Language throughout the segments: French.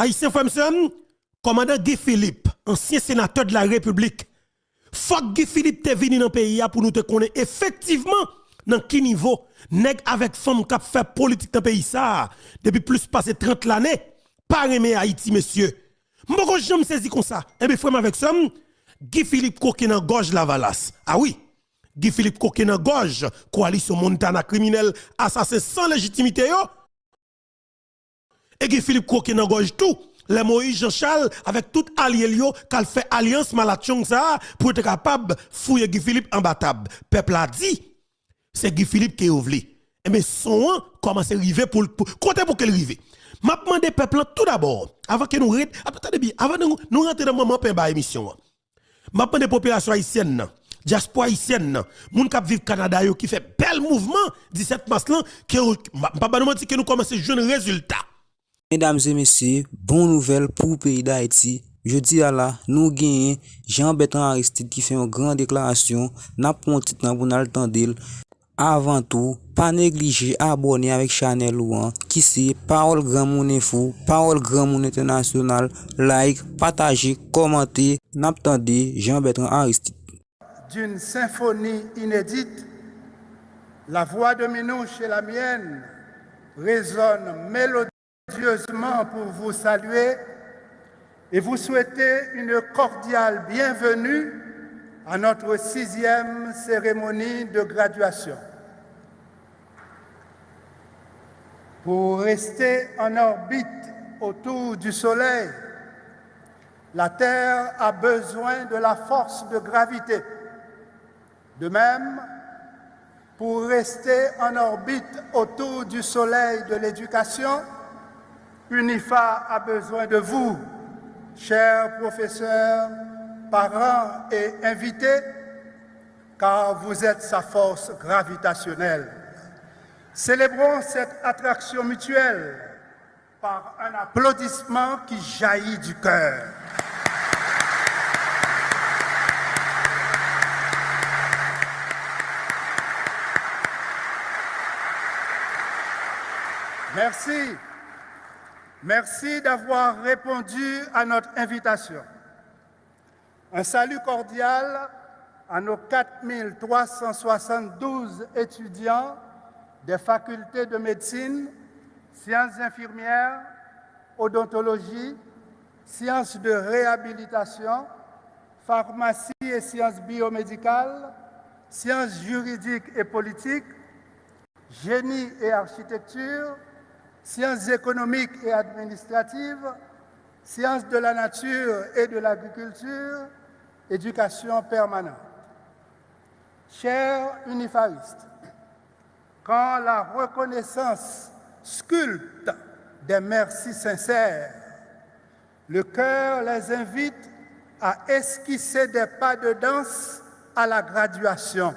Haïtien Femson, commandant Guy Philippe, ancien sénateur de la République. Faut que Guy Philippe te venu dans le pays pour nous te connaître effectivement dans quel niveau nèg avec femme qui fait politique dans le pays ça depuis plus passé 30 l'année pas aimer Haïti monsieur. M'ko jamais saisi comme ça. Et bien frère avec ça Guy Philippe coquin dans gorge la valasse. Ah oui. Guy Philippe coquin dans gorge coalition Montana criminel assassin sans légitimité yo. Et Guy Philippe coquin dans gorge tout. Les Moïse Jean-Charles avec tout allié yo qu'elle fait alliance malachon ça pour être capable fouiller Guy Philippe en battable. Peuple a dit c'est Guy Philippe qui est ouvlé. Et mais son commence à arriver pour côté pour qu'elle arrive. M'a demandé peuple tout d'abord avant que nous attendez bien avant nous rentrer dans moment pain ba émission. M'a demandé population haïtienne diaspora haïtienne moun k'ap vivre Canada yo qui fait bel mouvement 17 mars là que pas nous mentir que nous commencer jeune résultat. Mesdames et messieurs, bonne nouvelle pour le pays d'Haïti. Je dis à la, nous gagnons Jean-Bertrand Aristide qui fait une grande déclaration. N'a pas un titre pour nous attendre. Avant tout, pas négliger abonner avec Chanel Louan, qui c'est Parole Grand Moun Info, Parole Grand Moun International, like, partager, commenter. N'attendez Jean-Bertrand Aristide. D'une symphonie inédite, la voix de Minouche et la mienne résonnent mélodieusement pour vous saluer et vous souhaiter une cordiale bienvenue à notre 6e cérémonie de graduation. Pour rester en orbite autour du Soleil, la Terre a besoin de la force de gravité. De même, pour rester en orbite autour du Soleil de l'éducation, UNIFA a besoin de vous, chers professeurs, parents et invités, car vous êtes sa force gravitationnelle. Célébrons cette attraction mutuelle par un applaudissement qui jaillit du cœur. Merci. Merci d'avoir répondu à notre invitation. Un salut cordial à nos 4372 étudiants des facultés de médecine, sciences infirmières, odontologie, sciences de réhabilitation, pharmacie et sciences biomédicales, sciences juridiques et politiques, génie et architecture, sciences économiques et administratives, sciences de la nature et de l'agriculture, éducation permanente. Chers unifaristes, quand la reconnaissance sculpte des merci sincères, le cœur les invite à esquisser des pas de danse à la graduation.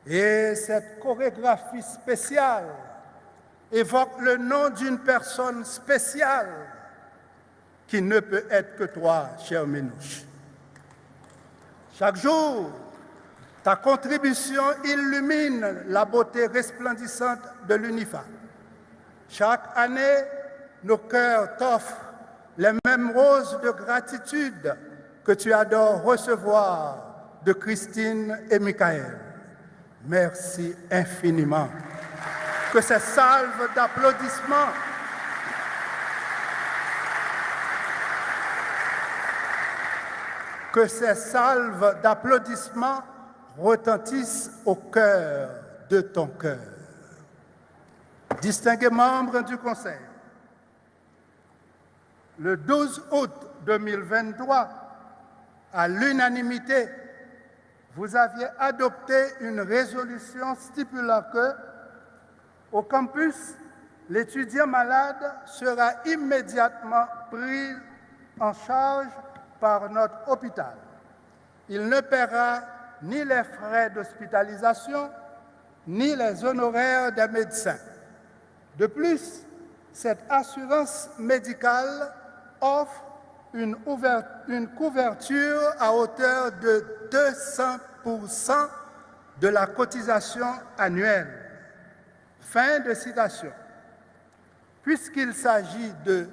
Et cette chorégraphie spéciale évoque le nom d'une personne spéciale qui ne peut être que toi, cher Minouche. Chaque jour, ta contribution illumine la beauté resplendissante de l'UNIFA. Chaque année, nos cœurs t'offrent les mêmes roses de gratitude que tu adores recevoir de Christine et Michael. Merci infiniment. Que ces salves d'applaudissements retentissent au cœur de ton cœur. Distingués membres du Conseil, le 12 août 2023, à l'unanimité, vous aviez adopté une résolution stipulant que, au campus, l'étudiant malade sera immédiatement pris en charge par notre hôpital. Il ne paiera ni les frais d'hospitalisation, ni les honoraires des médecins. De plus, cette assurance médicale offre une couverture à hauteur de 200% de la cotisation annuelle. Fin de citation. Puisqu'il s'agit de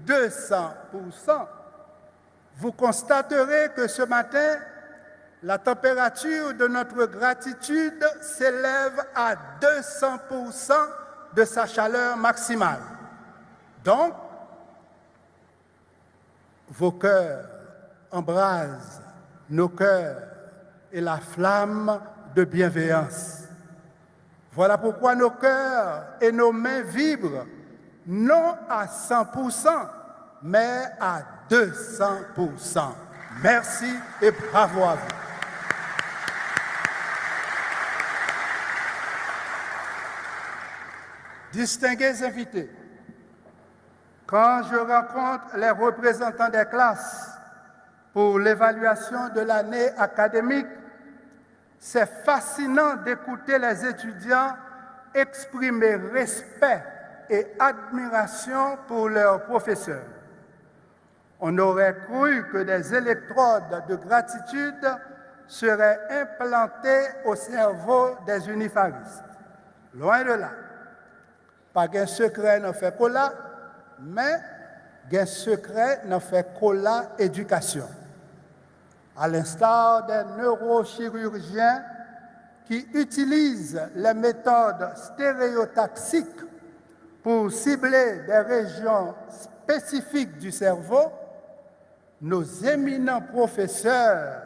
200%, vous constaterez que ce matin, la température de notre gratitude s'élève à 200% de sa chaleur maximale. Donc, vos cœurs embrasent nos cœurs et la flamme de bienveillance. Voilà pourquoi nos cœurs et nos mains vibrent, non à 100%, mais à 200%. Merci et bravo à vous. Distingués invités, quand je rencontre les représentants des classes pour l'évaluation de l'année académique, c'est fascinant d'écouter les étudiants exprimer respect et admiration pour leurs professeurs. On aurait cru que des électrodes de gratitude seraient implantées au cerveau des unifaristes. Loin de là. Pas qu'un secret ne fait cola, mais qu'un secret ne fait cola éducation. À l'instar des neurochirurgiens qui utilisent les méthodes stéréotaxiques pour cibler des régions spécifiques du cerveau, nos éminents professeurs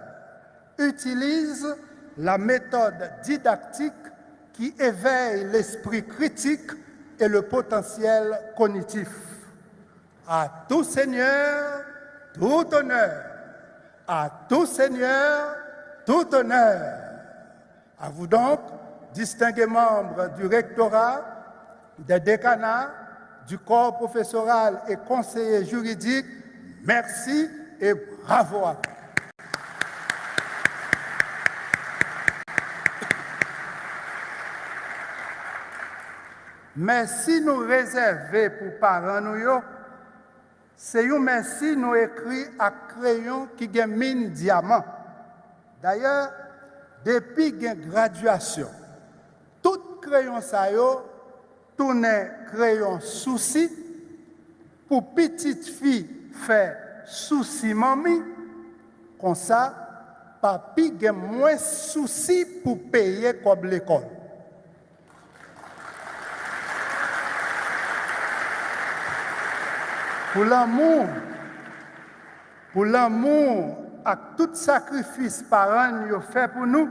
utilisent la méthode didactique qui éveille l'esprit critique et le potentiel cognitif. À tout seigneur, tout honneur. À tout seigneur, tout honneur. À vous donc, distingués membres du rectorat, des décanats, du corps professoral et conseillers juridiques, merci et bravo à vous. Merci nous réserver pour parents nous, c'est un merci nous écrit à crayon qui a mine diamant. D'ailleurs, depuis la graduation, tout crayon ça yo tourne crayon souci pour petite fille faire souci mamie, comme ça, papi a moins souci pour payer comme l'école. Pour l'amour et tout sacrifice parents ont fait pour nous,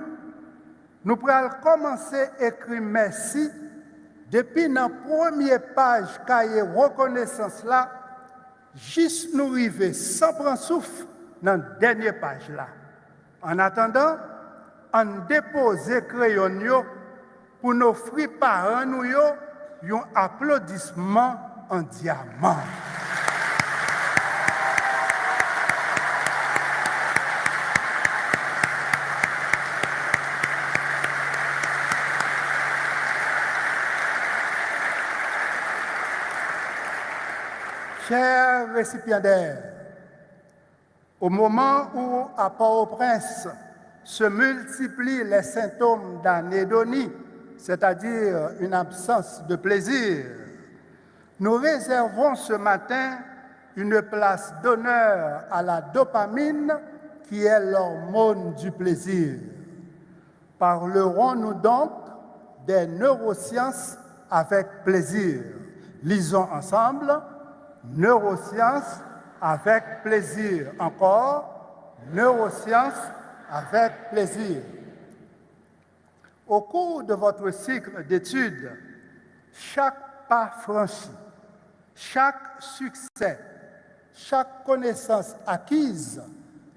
nous pourrons commencer à écrire merci depuis la première page cahier reconnaissance là, juste nous arriver sans prendre souffle dans la dernière page là. En attendant, on dépose crayon pour nous offrir parents nous un applaudissement en diamant. Chers récipiendaires, au moment où à Port-au-Prince se multiplient les symptômes d'anédonie, c'est-à-dire une absence de plaisir, nous réservons ce matin une place d'honneur à la dopamine qui est l'hormone du plaisir. Parlerons-nous donc des neurosciences avec plaisir? Lisons ensemble. Neurosciences avec plaisir. Encore, neurosciences avec plaisir. Au cours de votre cycle d'études, chaque pas franchi, chaque succès, chaque connaissance acquise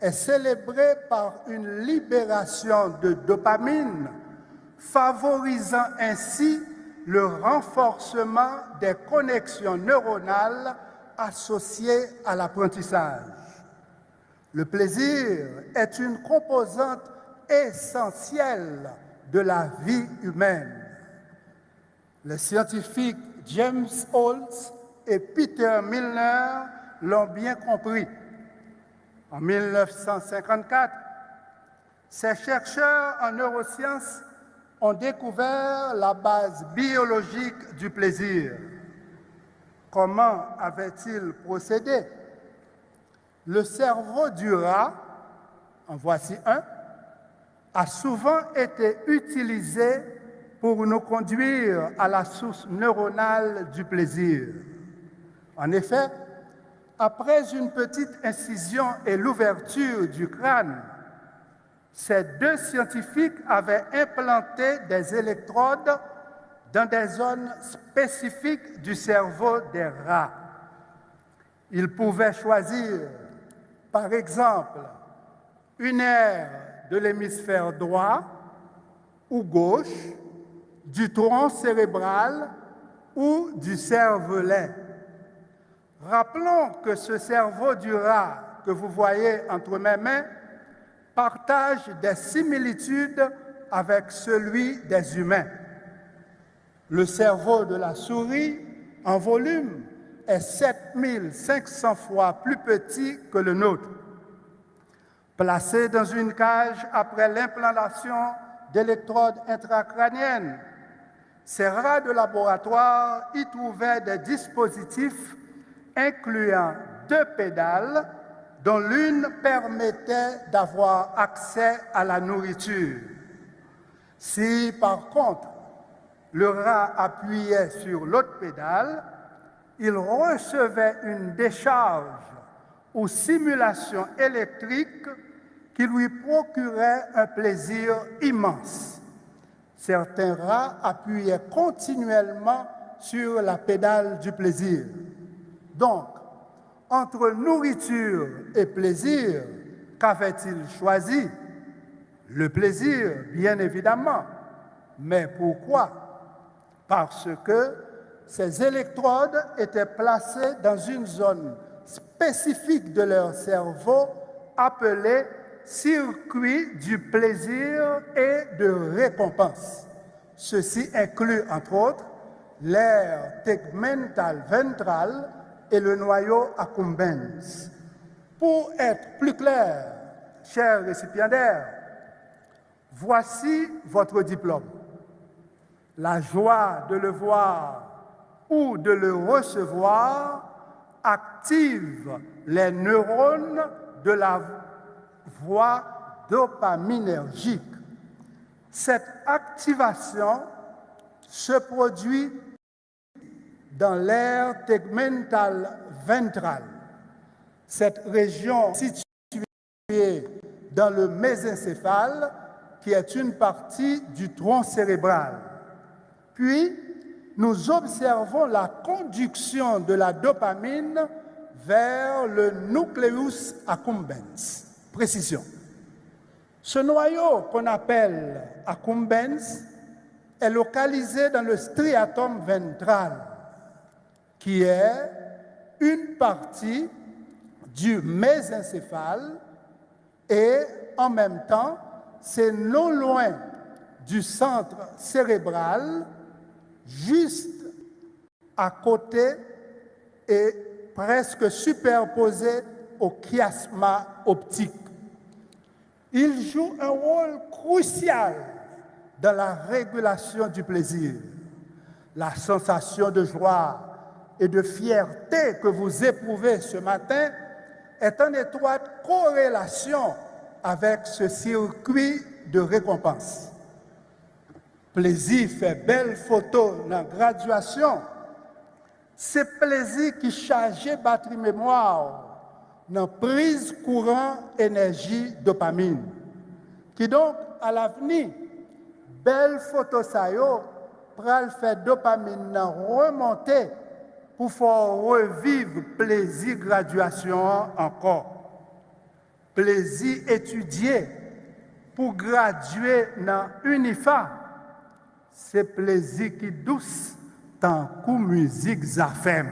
est célébré par une libération de dopamine, favorisant ainsi le renforcement des connexions neuronales associées à l'apprentissage. Le plaisir est une composante essentielle de la vie humaine. Les scientifiques James Holtz et Peter Milner l'ont bien compris. En 1954, ces chercheurs en neurosciences ont découvert la base biologique du plaisir. Comment avait-il procédé? Le cerveau du rat, en voici un, a souvent été utilisé pour nous conduire à la source neuronale du plaisir. En effet, après une petite incision et l'ouverture du crâne, ces deux scientifiques avaient implanté des électrodes dans des zones spécifiques du cerveau des rats. Ils pouvaient choisir, par exemple, une aire de l'hémisphère droit ou gauche, du tronc cérébral ou du cervelet. Rappelons que ce cerveau du rat que vous voyez entre mes mains partage des similitudes avec celui des humains. Le cerveau de la souris, en volume, est 7500 fois plus petit que le nôtre. Placé dans une cage après l'implantation d'électrodes intracrâniennes, ces rats de laboratoire y trouvaient des dispositifs incluant 2 pédales dont l'une permettait d'avoir accès à la nourriture. Si, par contre, le rat appuyait sur l'autre pédale, il recevait une décharge ou simulation électrique qui lui procurait un plaisir immense. Certains rats appuyaient continuellement sur la pédale du plaisir. Donc, entre nourriture et plaisir, qu'avait-il choisi? Le plaisir, bien évidemment. Mais pourquoi? Parce que ces électrodes étaient placées dans une zone spécifique de leur cerveau appelée circuit du plaisir et de récompense. Ceci inclut, entre autres, l'aire tegmentale ventrale et le noyau accumbens. Pour être plus clair, chers récipiendaires, voici votre diplôme. La joie de le voir ou de le recevoir active les neurones de la voie dopaminergique. Cette activation se produit dans l'aire tegmentale ventrale. Cette région située dans le mésencéphale, qui est une partie du tronc cérébral. Puis, nous observons la conduction de la dopamine vers le nucleus accumbens. Précision. Ce noyau qu'on appelle accumbens est localisé dans le striatum ventral, qui est une partie du mésencéphale et en même temps, c'est non loin du centre cérébral, juste à côté et presque superposé au chiasma optique. Il joue un rôle crucial dans la régulation du plaisir. La sensation de joie et de fierté que vous éprouvez ce matin est en étroite corrélation avec ce circuit de récompense. Plaisir fait belle photo dans la graduation. C'est plaisir qui charge batterie mémoire dans prise courant énergie dopamine. Qui donc, à l'avenir, belle photo ça yo, pral fait dopamine remonter pour faire revivre plaisir graduation encore. Plaisir étudier pour graduer dans UNIFA, c'est plaisir qui douce tant que musique zafem.